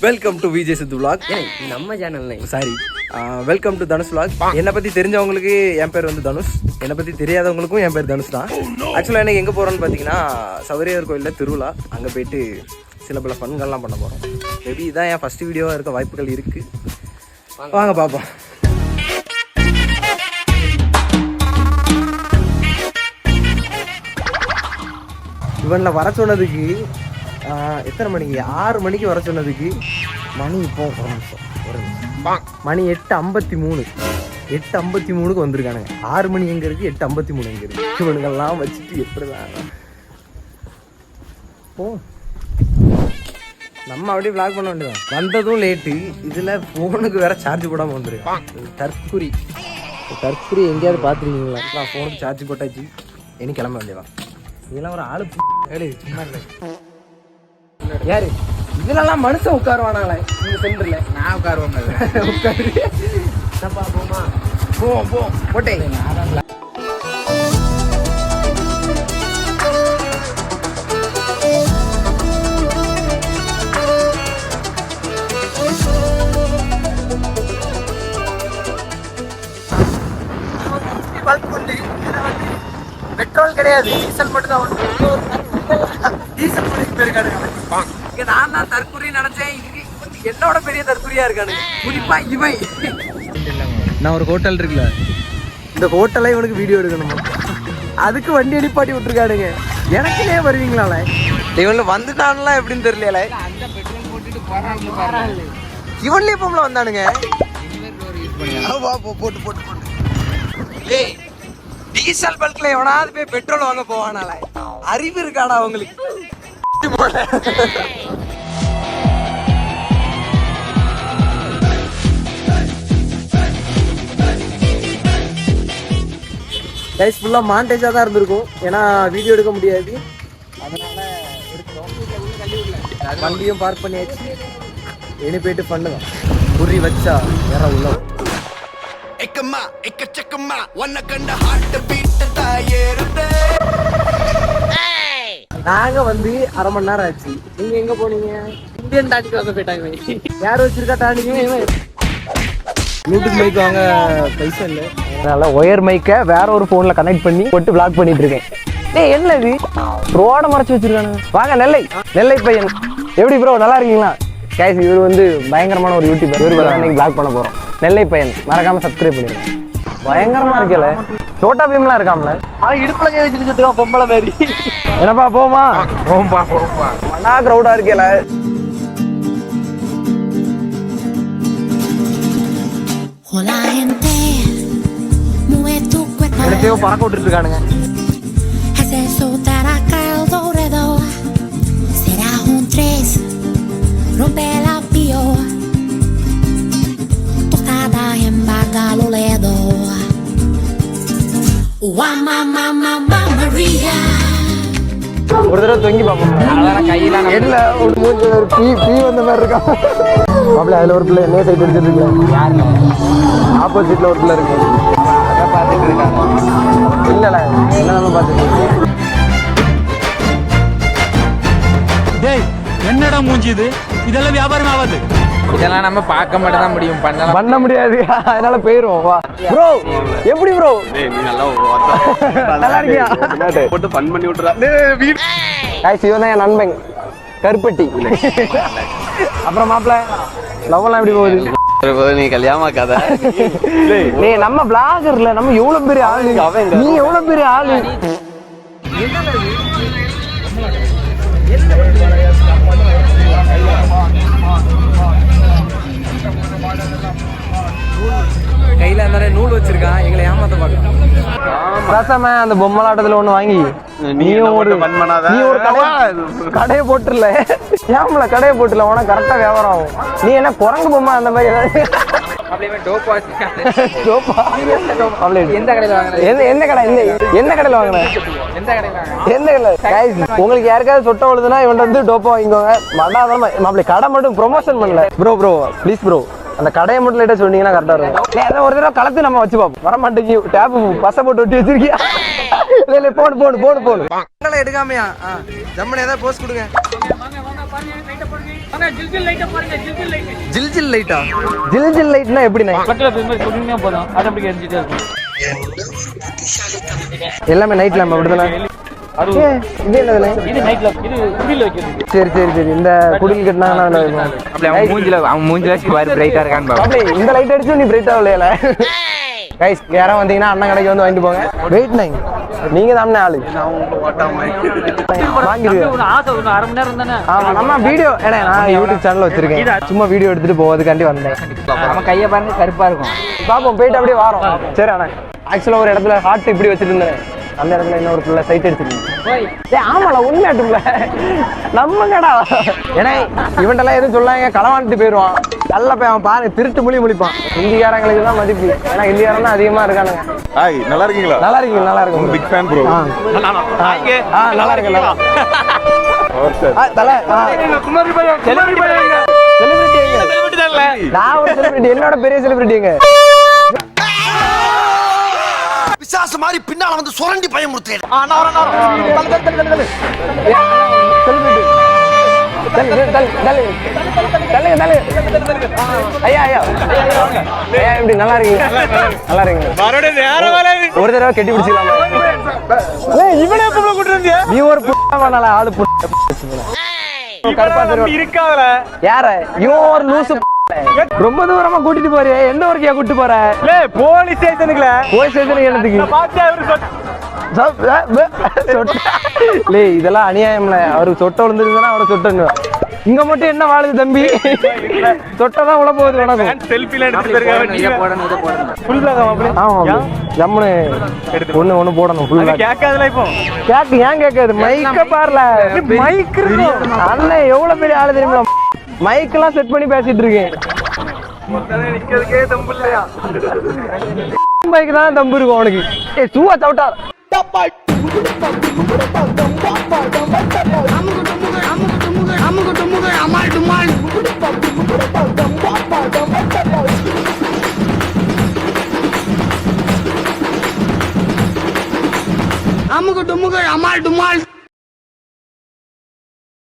Welcome to Vijay Sidhu vlog. நம்ம சேனல்ல sorry, welcome to Dhanush vlog. என்னை பற்றி தெரிஞ்சவங்களுக்கு என் பேர் வந்து தனுஷ், என்னை பற்றி தெரியாதவங்களுக்கும் என் பேர் தனுஷ் தான். ஆக்சுவலாக எனக்கு எங்கே போகிறோன்னு பார்த்தீங்கன்னா சபரியார் கோயிலில் திருவிழா, அங்கே போயிட்டு சில பல ஃபன்கள்லாம் பண்ண போகிறோம். மேபி இதான் என் ஃபஸ்ட் வீடியோவாக இருக்க வாய்ப்புகள் இருக்குது. வாங்க பார்ப்போம். இவனில் வர சொன்னதுக்கு எத்தனை மணிக்கு 6 மணிக்கு வர சொன்னதுக்கு மணி இப்போ ஒரு நிமிஷம் மணி 8:53 வந்திருக்கானுங்க. 6 மணி எங்கே இருக்குது, 8:53 எங்கே இருக்குது? இவனுங்கெல்லாம் வச்சுட்டு எப்படிதான் போ. நம்ம அப்படியே vlog பண்ண வேண்டியதான். வந்ததும் லேட்டு, இதில் ஃபோனுக்கு வேற சார்ஜ் போடாமல் வந்துருக்கு. தற்குறி எங்கேயாவது பார்த்துருக்கீங்களா? நான் ஃபோனுக்கு சார்ஜ் போட்டாச்சு, இனி கிளம்ப வேண்டியதான். இதெல்லாம் ஒரு ஆளு சும்மா இல்லை யாரு இதுலலாம் மனுஷன் உட்காருவானாங்களே நீங்க சென்டர்ல. நான் உட்காருவோம் உட்காரு போமா போவோம் போட்டேன். பெட்ரோல் கிடையாது, டீசல் மட்டும் தான். டீசல் போயிருக்காரு. நான் தான் தற்கொலை நினைச்சேன், என்னோட பெரிய தற்கொலையா இருக்கானு. குறிப்பா இவன். நான் ஒரு ஹோட்டல் இருக்குல்ல, இந்த ஹோட்டலை இவனுக்கு வீடியோ எடுக்கணுமா, அதுக்கு வண்டி அடிப்பாட்டி விட்டுருக்கானுங்க. எனக்குனே வருவீங்களால இவன்ல வந்துட்டான்லாம் எப்படின்னு தெரியல. இவன்லயே பொம்பளை வந்தானுங்க. போட்டு போட்டு போட்டு டீசல் பல்க்ல எவனாவது போய் பெட்ரோல் வாங்க போவானால? அறிவு இருக்காடா அவங்களுக்கு? கைஸ் ஃபுல்லா மாண்டேஜா தான் இருந்திருக்கும், ஏன்னா வீடியோ எடுக்க முடியாது, அதனால எடுக்கிறோம். வண்டியும் பார்க் பண்ணியாச்சு, இனி போயிட்டு பண்ணுதான். குறி வச்சா வேற உள்ள நாங்க வந்து 1/2 மணி நேரம் ஆச்சு. நீங்க எங்க போனீங்க? இந்தியன் டானிக்கு வாங்க போயிட்டாங்க. யார் வச்சிருக்கா டானிக்கு? ப்ளூடூத் மைக் வாங்க பைசா இல்லை, அதனால ஒயர் மைக்கை வேற ஒரு போன்ல கனெக்ட் பண்ணி போட்டு vlog பண்ணிட்டு இருக்கேன். டேய் என்ன இது ரோட மறைச்சு வச்சிருக்கானு? வாங்க நெல்லை பையன், எப்படி ப்ரோ நல்லா இருக்கீங்களா? கைஸ் இவர் வந்து பயங்கரமான ஒரு யூடியூபர், இவர் இன்னைக்கு vlog பண்ண போறோம். நெல்லை பையன் மறக்காம சப்ஸ்கிரைப் பண்ணிருங்க. பயங்கரமா இருக்கல, சோட்டா பீம்லாம் இருக்காமல, ஆனா இடுப்புல கை வச்சுட்டு பொம்பளை மாதிரி. என்னப்பா போமா? போம்பா மண்ணா கிரௌடா இருக்கல. எடுத்தையோ பறக்க விட்டுட்டு இருக்கானுங்க. ஒரு தடவை தொங்கி பார்ப்போம். என்ன ஒரு பீ வந்த மாதிரி இருக்கா? அப்படி அதில் ஒரு பிள்ளை என்ன சைட் எடுத்துட்டு இருக்கல, ஆப்போசிட்ல ஒரு பிள்ளை இருக்கு, அதை பார்த்துட்டு இருக்காங்க. இல்லைல்ல என்ன நம்ம பார்த்துட்டு இருக்கோம். டேய் என்னடா மூஞ்சி இது? இதெல்லாம் வியாபாரம் ஆகாது. இதெல்லாம் நம்ம பார்க்க மட்டும் தான் முடியும், பண்ண முடியாது, அதனால போயிரும். வா ப்ரோ, எப்படி ப்ரோ? நீ நல்லா இருக்கியா? போட்டு ஃபன் பண்ணி விட்டுறா. காய்ஸ் இவன் தான் என் நண்பன் கருப்பட்டி. அப்புறம் மாப்பிள்ள லவ்லாம் எப்படி போகுது? நீ கல்யாணமா கதை. டேய் நம்ம பிளாகர்ல நம்ம எவ்வளவு பெரிய ஆளு, நீ எவ்வளவு பெரிய ஆளு. கையில அந்த நூல் வச்சிருக்கான், எங்களை ஏமாத்த பார்க்கலாம். ரசம அந்த பொம்மலாட்டத்துல ஒண்ணு வாங்கி நீ ஒரு கடையை போட்டுல, ஏம்ல கடையை போட்டுல உனக்கு கரெக்டா வியாபாரம் ஆகும். நீ என்ன குரங்கு பொம்மை அந்த மாதிரி ஏதாவது? உங்களுக்கு யாருக்காவது சொட்ட விழுதுன்னா இவன் வந்து டோப்பா வாங்கிக்கோங்க. மாப்பிள்ளை கடை மட்டும் ப்ரொமோஷன் பண்ணல ப்ரோ ப்ளீஸ் ப்ரோ, அந்த கடையை மட்டும் லைட்டா சொன்னீங்கன்னா கரெக்டா இருக்கும். ஒரு தடவை கலத்து நம்ம வச்சு பார்ப்போம். வர மாட்டேங்கி டேப் பசை போட்டு ஒட்டி வச்சிருக்கியா? இல்ல போடு எடுக்காமையா ஜம்மன் ஏதாவது போஸ்ட் கொடுங்க. ஜில் ஜில் லைட்டா? ஜில் ஜில் லைட்னா எப்படிண்ணே? எல்லாமே நைட் லேம்ப் அப்படிதானே? இது என்னதுண்ணே? சரி சரி சரி. இந்த குடில் கட்டினாங்கன்னா அவன் மூஞ்சில பிரைட்டா இருக்கான்னு பாப்போம். இந்த லைட் அடிச்சு நீ பிரைட் ஆகலையில. கைஸ் யாராவது வந்தீங்கன்னா அண்ணன் கடைக்கு வந்து வாங்கிட்டு போங்க. வெயிட் நைன் நீங்க தான் ஆளு வாங்கிருக்கேன். ஆமா நம்ம வீடியோ ஏன்னா நான் யூடியூப் சேனல் வச்சிருக்கேன். சும்மா வீடியோ எடுத்துட்டு போவதுக்காண்டி வந்தேன். நம்ம கையை பாருங்க கருப்பா இருக்கும். பாப்போம் போயிட்டு அப்படியே வரோம். சரி அண்ணா ஆக்சுவலா ஒரு இடத்துல ஹார்ட் இப்படி வச்சிருந்தேன். அந்த இடத்துல இன்னொரு பிள்ளை சைட் அடிச்சிருக்கீங்க. ஆமால உண்மையாட்டும்ல நம்ம கடா. ஏன்னா இவன்டெல்லாம் எதுவும் சொல்லாங்க களவாண்டுட்டு போயிடுவான். நல்ல போய் அவன் பாரு திருட்டு முழிப்பான். ஹிந்திக்காரங்களுக்கு தான் மதிப்பு. ஏன்னா ஹிந்திக்காரன் தான் அதிகமா இருக்கானுங்க. ஹாய் நல்லா இருக்கீங்களா? நல்லா இருக்கீங்க நல்லா இருக்கும். Big fan bro. நல்லா இருக்கு நல்லா. தல செலிபிரிட்டி நான் ஒரு செலிபிரிட்டி. என்னோட பெரிய செலிபிரிட்டிங்க. பிசாசு மாதிரி பின்னால வந்து சுரண்டி பயமுறுத்தேன். நல்லா இருக்கீங்க நல்லா இருக்கீங்க. ஒரு தடவை கெட்டி பிடிச்சிக்கலாமா? நீ ஒரு புண்ணால ஆளு யார இவன் ஒரு லூசு. ரொம்ப தூரமா கூட்டிட்டு போறிய? எந்த ஊருக்கே கூட்டிட்டு போற? போலீஸ் ஸ்டேஷனுக்குல. போலீஸ் ஸ்டேஷனுக்கு என்னதுக்கு? இதெல்லாம் அநியாயம்ல. அவருக்கு சொட்டை விழுந்துருந்தா அவரை சொட்டன்னு. இங்க மட்டும் என்ன வாழுது தம்பி? சொட்டை உள்ள போகுது. வணக்கம் ஜம்முன்னு ஒண்ணு ஒண்ணு போடணும். கேக்கு ஏன் கேட்காது? மைக்க பாருல மைக் இருக்கு. அண்ணன் எவ்வளவு பெரிய ஆளு தெரியுமா? மைக் எல்லாம் செட் பண்ணி பேசிட்டு இருக்கேன். மைக் தான் தம்பு இருக்கும் அவனுக்கு. ஏ சூவா சவுட்டா அமுகு டுமுகு அமால் டுமால்.